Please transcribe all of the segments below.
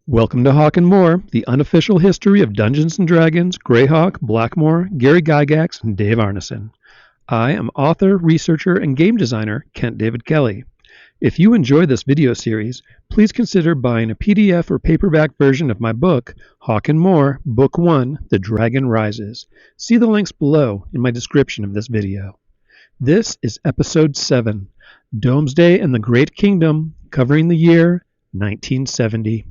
Welcome to HAWK MOOR, the unofficial history of Dungeons & Dragons, Greyhawk, Blackmoor, Gary Gygax, and Dave Arneson. I am author, researcher, and game designer Kent David Kelly. If you enjoy this video series, please consider buying a PDF or paperback version of my book, HAWK MOOR, Book 1, The Dragon Rises. See the links below in my description of this video. This is Episode 7, Domesday and the Great Kingdom, covering the year 1970.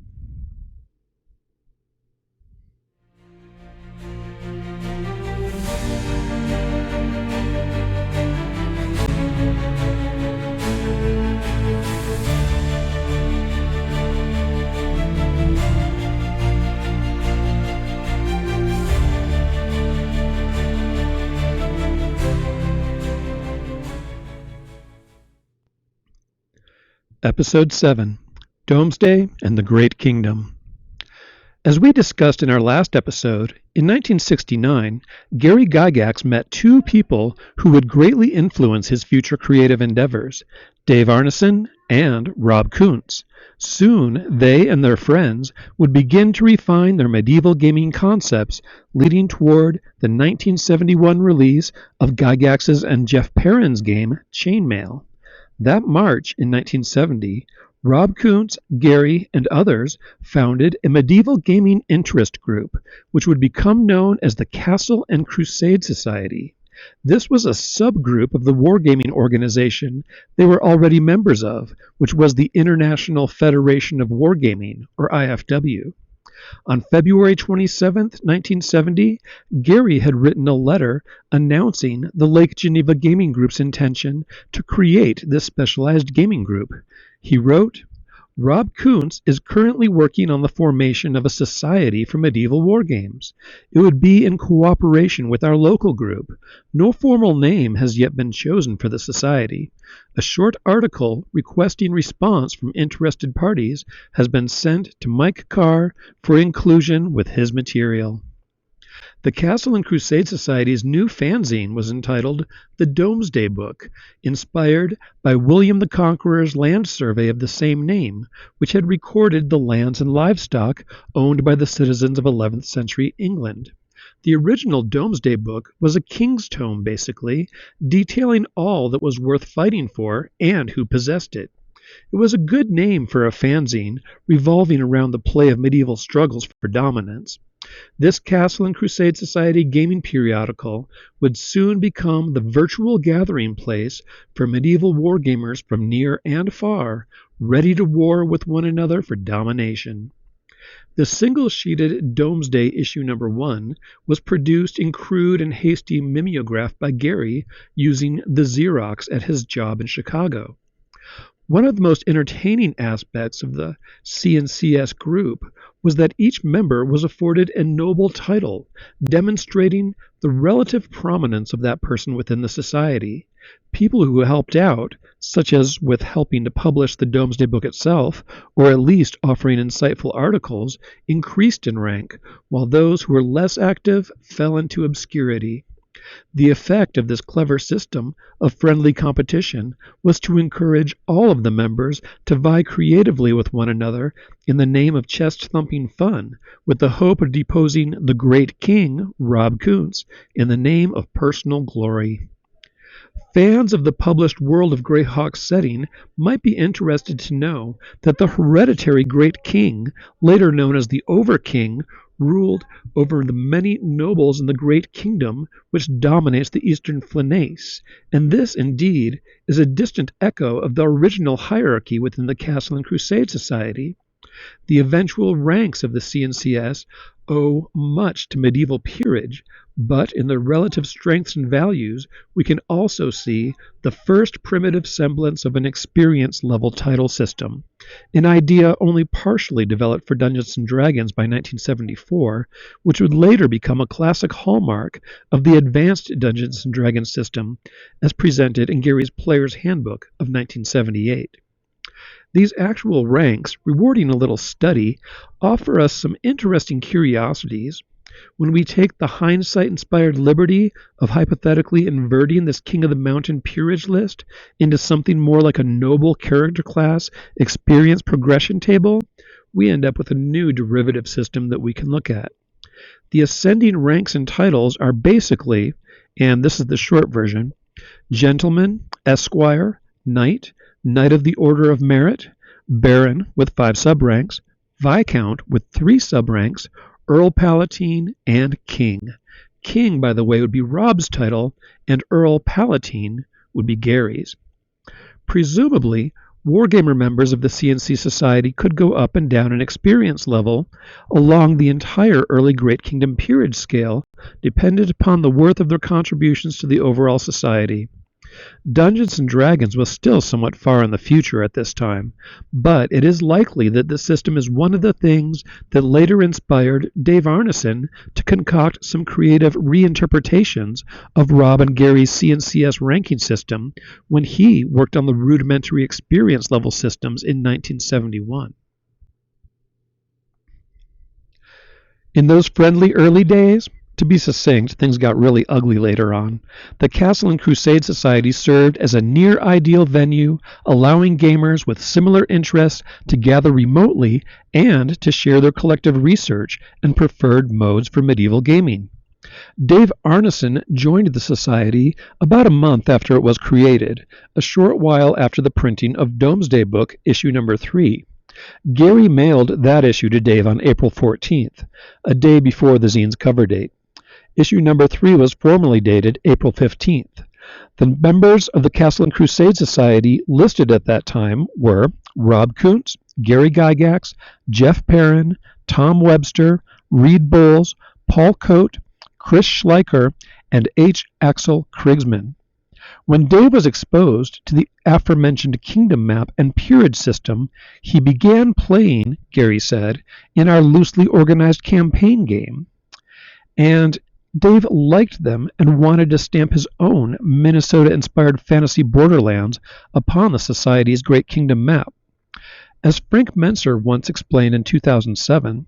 Episode 7, Domesday and the Great Kingdom. As we discussed in our last episode, in 1969, Gary Gygax met two people who would greatly influence his future creative endeavors, Dave Arneson and Rob Kuntz. Soon, they and their friends would begin to refine their medieval gaming concepts, leading toward the 1971 release of Gygax's and Jeff Perrin's game, Chainmail. That March in 1970, Rob Kuntz, Gary, and others founded a medieval gaming interest group, which would become known as the Castle Crusade Society. This was a subgroup of the wargaming organization they were already members of, which was the International Federation of Wargaming, or IFW. On February 27, 1970, Gary had written a letter announcing the Lake Geneva Gaming Group's intention to create this specialized gaming group. He wrote, "Rob Kuntz is currently working on the formation of a society for medieval war games. It would be in cooperation with our local group. No formal name has yet been chosen for the society. A short article requesting response from interested parties has been sent to Mike Carr for inclusion with his material." The Castle Crusade Society's new fanzine was entitled The Domesday Book, inspired by William the Conqueror's land survey of the same name, which had recorded the lands and livestock owned by the citizens of 11th century England. The original Domesday Book was a king's tome, basically, detailing all that was worth fighting for and who possessed it. It was a good name for a fanzine revolving around the play of medieval struggles for dominance. This Castle Crusade Society gaming periodical would soon become the virtual gathering place for medieval wargamers from near and far, ready to war with one another for domination. The single-sheeted Domesday issue number 1 was produced in crude and hasty mimeograph by Gary using the Xerox at his job in Chicago. One of the most entertaining aspects of the C&CS group was that each member was afforded a noble title, demonstrating the relative prominence of that person within the society. People who helped out, such as with helping to publish the Domesday Book itself, or at least offering insightful articles, increased in rank, while those who were less active fell into obscurity. The effect of this clever system of friendly competition was to encourage all of the members to vie creatively with one another in the name of chest-thumping fun, with the hope of deposing the great king, Rob Kuntz, in the name of personal glory. Fans of the published World of Greyhawk setting might be interested to know that the hereditary Great King, later known as the Over-King, ruled over the many nobles in the Great Kingdom which dominates the Eastern Flanace, and this, indeed, is a distant echo of the original hierarchy within the Castle Crusade Society. The eventual ranks of the C&CS owe much to medieval peerage, but in their relative strengths and values, we can also see the first primitive semblance of an experience-level title system, an idea only partially developed for Dungeons & Dragons by 1974, which would later become a classic hallmark of the advanced Dungeons & Dragons system as presented in Gary's Player's Handbook of 1978. These actual ranks, rewarding a little study, offer us some interesting curiosities. When we take the hindsight-inspired liberty of hypothetically inverting this King of the Mountain peerage list into something more like a noble character class experience progression table, we end up with a new derivative system that we can look at. The ascending ranks and titles are basically, and this is the short version, gentleman, esquire, knight, knight of the order of merit, baron with 5 subranks, viscount with 3 subranks, earl palatine, and king. King, by the way, would be Rob's title, and Earl Palatine would be Gary's. Presumably, Wargamer members of the CNC Society could go up and down in experience level along the entire early Great Kingdom peerage scale, dependent upon the worth of their contributions to the overall society. Dungeons & Dragons was still somewhat far in the future at this time, but it is likely that the system is one of the things that later inspired Dave Arneson to concoct some creative reinterpretations of Rob and Gary's CNCS ranking system when he worked on the rudimentary experience level systems in 1971. In those friendly early days, to be succinct, things got really ugly later on. The Castle Crusade Society served as a near-ideal venue, allowing gamers with similar interests to gather remotely and to share their collective research and preferred modes for medieval gaming. Dave Arneson joined the Society about a month after it was created, a short while after the printing of Domesday Book, issue number 3. Gary mailed that issue to Dave on April 14th, a day before the zine's cover date. Issue number 3 was formally dated April 15th. The members of the Castle Crusade Society listed at that time were Rob Kuntz, Gary Gygax, Jeff Perrin, Tom Webster, Reed Bowles, Paul Coate, Chris Schleicher, and H. Axel Krigsman. When Dave was exposed to the aforementioned kingdom map and peerage system, he began playing, Gary said, in our loosely organized campaign game. And Dave liked them and wanted to stamp his own Minnesota-inspired fantasy borderlands upon the Society's Great Kingdom map. As Frank Menser once explained in 2007,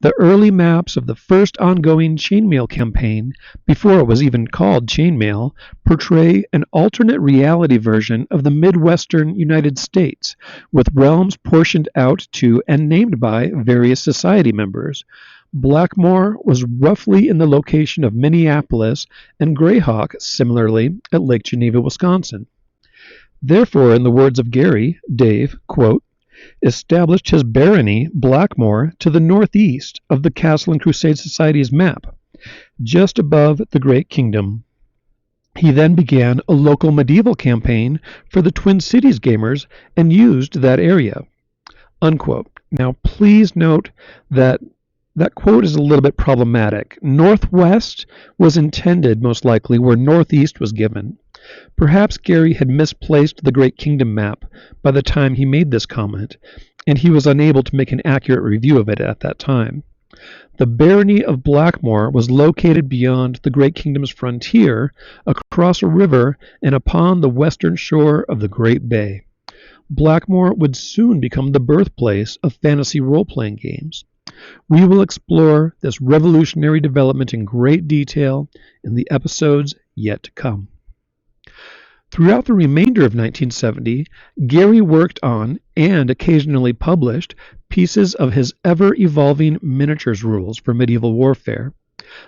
the early maps of the first ongoing Chainmail campaign, before it was even called Chainmail, portray an alternate reality version of the Midwestern United States, with realms portioned out to and named by various Society members. Blackmoor was roughly in the location of Minneapolis, and Greyhawk, similarly, at Lake Geneva, Wisconsin. Therefore, in the words of Gary, Dave, quote, established his barony, Blackmoor, to the northeast of the Castle Crusade Society's map, just above the Great Kingdom. He then began a local medieval campaign for the Twin Cities gamers and used that area. Unquote. Now, please note that quote is a little bit problematic. Northwest was intended, most likely, where northeast was given. Perhaps Gary had misplaced the Great Kingdom map by the time he made this comment, and he was unable to make an accurate review of it at that time. The barony of Blackmoor was located beyond the Great Kingdom's frontier, across a river and upon the western shore of the Great Bay. Blackmoor would soon become the birthplace of fantasy role-playing games. We will explore this revolutionary development in great detail in the episodes yet to come. Throughout the remainder of 1970, Gary worked on and occasionally published pieces of his ever-evolving miniatures rules for medieval warfare.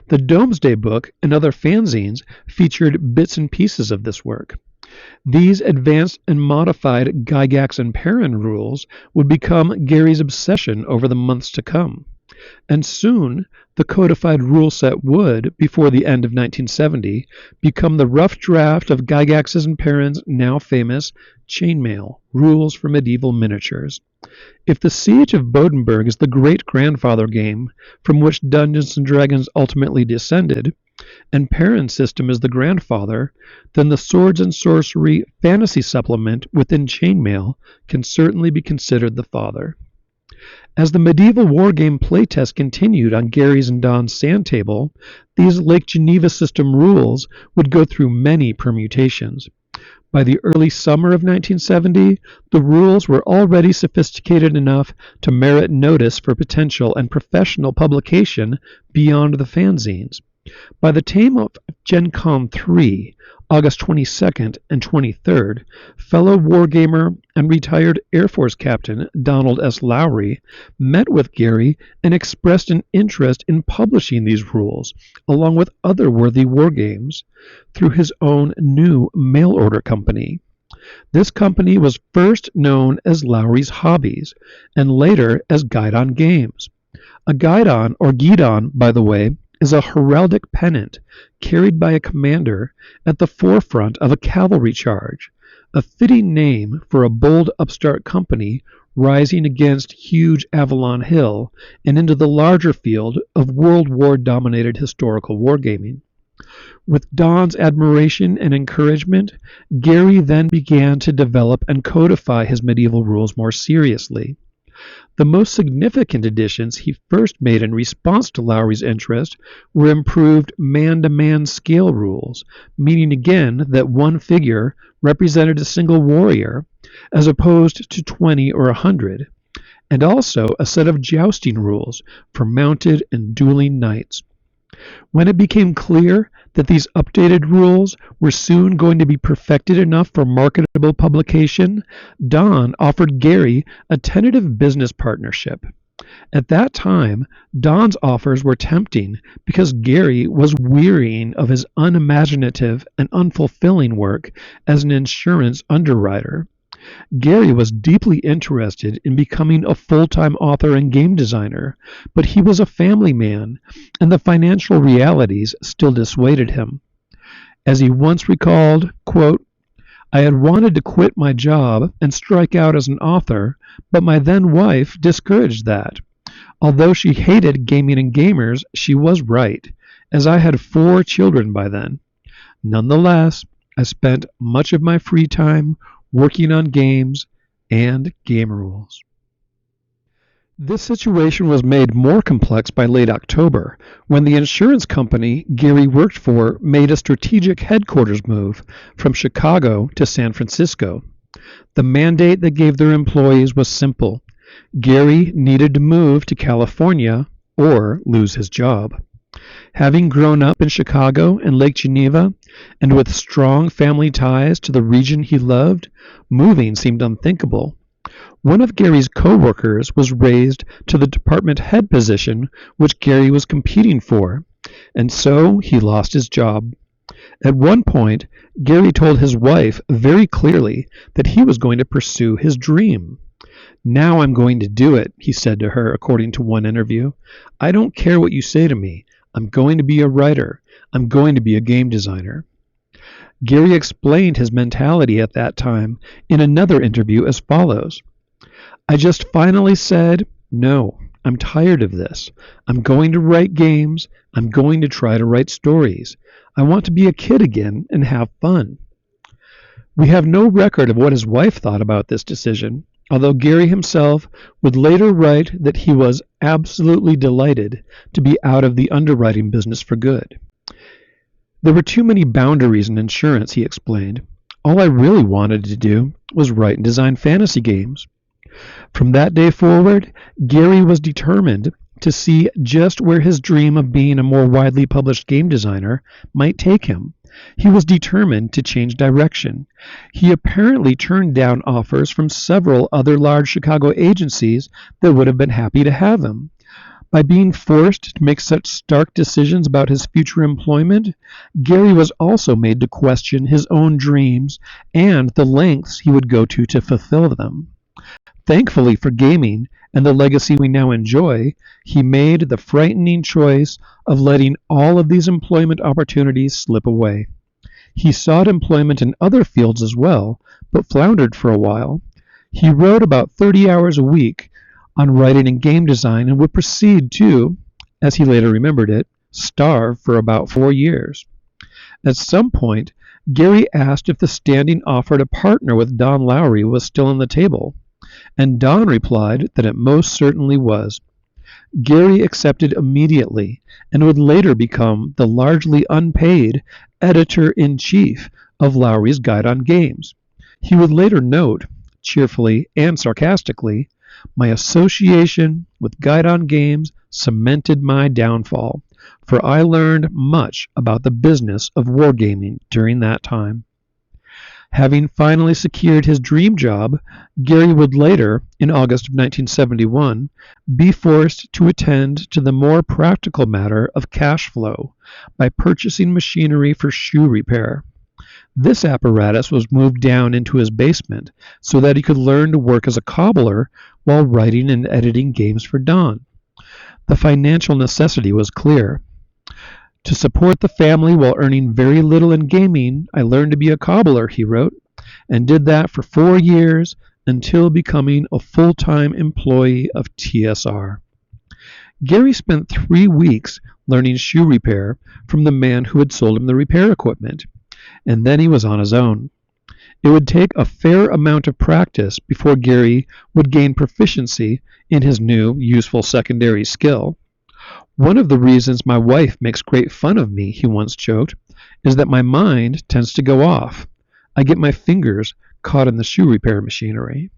The Domesday Book and other fanzines featured bits and pieces of this work. These advanced and modified Gygax and Perrin rules would become Gary's obsession over the months to come. And soon, the codified rule set would, before the end of 1970, become the rough draft of Gygax's and Perrin's now famous Chainmail, Rules for Medieval Miniatures. If the Siege of Bodenberg is the great-grandfather game from which Dungeons & Dragons ultimately descended, and Perrin's system is the grandfather, then the Swords and Sorcery fantasy supplement within Chainmail can certainly be considered the father. As the medieval wargame playtest continued on Gary's and Don's sand table, these Lake Geneva system rules would go through many permutations. By the early summer of 1970, the rules were already sophisticated enough to merit notice for potential and professional publication beyond the fanzines. By the time of Gen Con 3, August 22nd and 23rd, fellow wargamer and retired Air Force Captain Donald S. Lowry met with Gary and expressed an interest in publishing these rules, along with other worthy wargames, through his own new mail-order company. This company was first known as Lowry's Hobbies, and later as Guidon Games. A guidon, or guidon, by the way, is a heraldic pennant carried by a commander at the forefront of a cavalry charge, a fitting name for a bold upstart company rising against huge Avalon Hill and into the larger field of World War-dominated historical wargaming. With Don's admiration and encouragement, Gary then began to develop and codify his medieval rules more seriously. The most significant additions he first made in response to Lowry's interest were improved man-to-man scale rules, meaning again that one figure represented a single warrior, as opposed to 20 or 100, and also a set of jousting rules for mounted and dueling knights. When it became clear that these updated rules were soon going to be perfected enough for marketable publication, Don offered Gary a tentative business partnership. At that time, Don's offers were tempting because Gary was wearying of his unimaginative and unfulfilling work as an insurance underwriter. Gary was deeply interested in becoming a full-time author and game designer, but he was a family man, and the financial realities still dissuaded him. As he once recalled, quote, "I had wanted to quit my job and strike out as an author, but my then wife discouraged that. Although she hated gaming and gamers, she was right, as I had 4 children by then. Nonetheless, I spent much of my free time working on games and game rules." This situation was made more complex by late October, when the insurance company Gary worked for made a strategic headquarters move from Chicago to San Francisco. The mandate that gave their employees was simple. Gary needed to move to California or lose his job. Having grown up in Chicago and Lake Geneva, and with strong family ties to the region he loved, moving seemed unthinkable. One of Gary's co-workers was raised to the department head position which Gary was competing for, and so he lost his job. At one point, Gary told his wife very clearly that he was going to pursue his dream. "Now I'm going to do it," he said to her, according to one interview. "I don't care what you say to me. I'm going to be a writer. I'm going to be a game designer." Gary explained his mentality at that time in another interview as follows: "I just finally said, no, I'm tired of this. I'm going to write games. I'm going to try to write stories. I want to be a kid again and have fun." We have no record of what his wife thought about this decision, although Gary himself would later write that he was absolutely delighted to be out of the underwriting business for good. "There were too many boundaries in insurance," he explained. "All I really wanted to do was write and design fantasy games." From that day forward, Gary was determined to see just where his dream of being a more widely published game designer might take him. He was determined to change direction. He apparently turned down offers from several other large Chicago agencies that would have been happy to have him. By being forced to make such stark decisions about his future employment, Gary was also made to question his own dreams and the lengths he would go to fulfill them. Thankfully for gaming and the legacy we now enjoy, he made the frightening choice of letting all of these employment opportunities slip away. He sought employment in other fields as well, but floundered for a while. He wrote about 30 hours a week on writing and game design and would proceed to, as he later remembered it, starve for about 4 years. At some point, Gary asked if the standing offer to partner with Don Lowry was still on the table, and Don replied that it most certainly was. Gary accepted immediately and would later become the largely unpaid editor-in-chief of Lowry's Guidon Games. He would later note, cheerfully and sarcastically, "My association with Guidon Games cemented my downfall. for I learned much about the business of wargaming during that time. Having finally secured his dream job, Gary would later, in August of 1971, be forced to attend to the more practical matter of cash flow by purchasing machinery for shoe repair. This apparatus was moved down into his basement so that he could learn to work as a cobbler while writing and editing games for Don. The financial necessity was clear. To support the family while earning very little in gaming, I learned to be a cobbler, he wrote, and did that for 4 years until becoming a full-time employee of TSR. Gary spent 3 weeks learning shoe repair from the man who had sold him the repair equipment, and then he was on his own. It would take a fair amount of practice before Gary would gain proficiency in his new, useful secondary skill. One of the reasons my wife makes great fun of me, he once joked, is that my mind tends to go off. I get my fingers caught in the shoe repair machinery.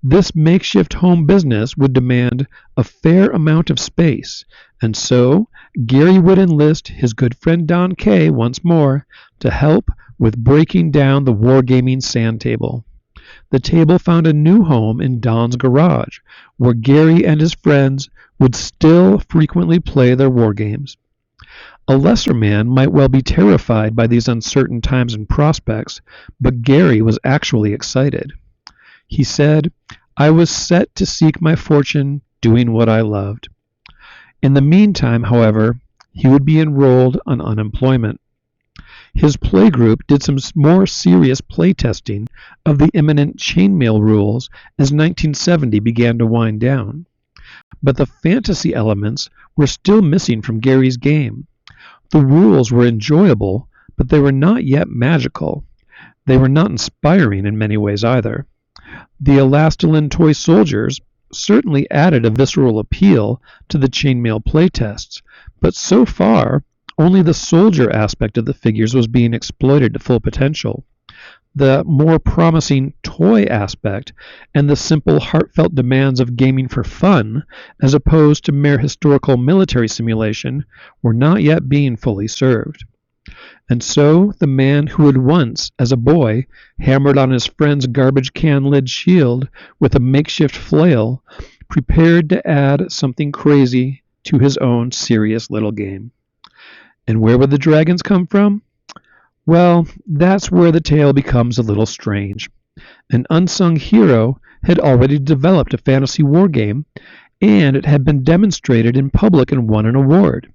This makeshift home business would demand a fair amount of space, and so Gary would enlist his good friend Don Kay once more to help with breaking down the wargaming sand table. The table found a new home in Don's garage, where Gary and his friends would still frequently play their war games. A lesser man might well be terrified by these uncertain times and prospects, but Gary was actually excited. He said, "I was set to seek my fortune doing what I loved." In the meantime, however, he would be enrolled on unemployment. His playgroup did some more serious playtesting of the imminent chainmail rules as 1970 began to wind down. But the fantasy elements were still missing from Gary's game. The rules were enjoyable, but they were not yet magical. They were not inspiring in many ways either. The Elastilin toy soldiers certainly added a visceral appeal to the chainmail playtests, but so far, only the soldier aspect of the figures was being exploited to full potential. The more promising toy aspect and the simple, heartfelt demands of gaming for fun, as opposed to mere historical military simulation, were not yet being fully served. And so the man who had once, as a boy, hammered on his friend's garbage can lid shield with a makeshift flail, prepared to add something crazy to his own serious little game. And where would the dragons come from? Well, that's where the tale becomes a little strange. An unsung hero had already developed a fantasy war game, and it had been demonstrated in public and won an award.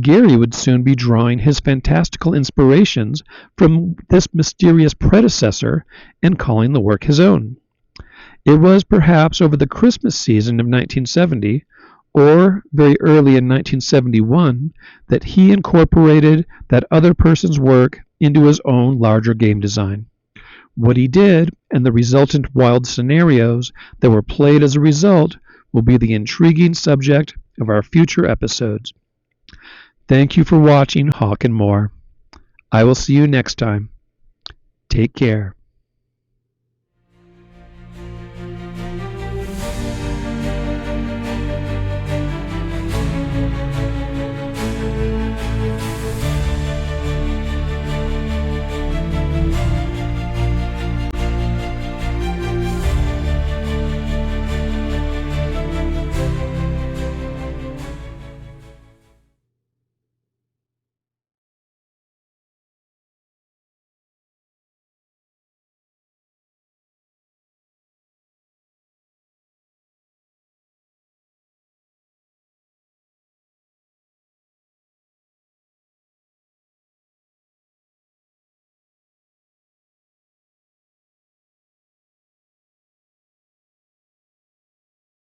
Gary would soon be drawing his fantastical inspirations from this mysterious predecessor and calling the work his own. It was perhaps over the Christmas season of 1970, or very early in 1971, that he incorporated that other person's work into his own larger game design. What he did, and the resultant wild scenarios that were played as a result, will be the intriguing subject of our future episodes. Thank you for watching HAWK Moor. I will see you next time. Take care.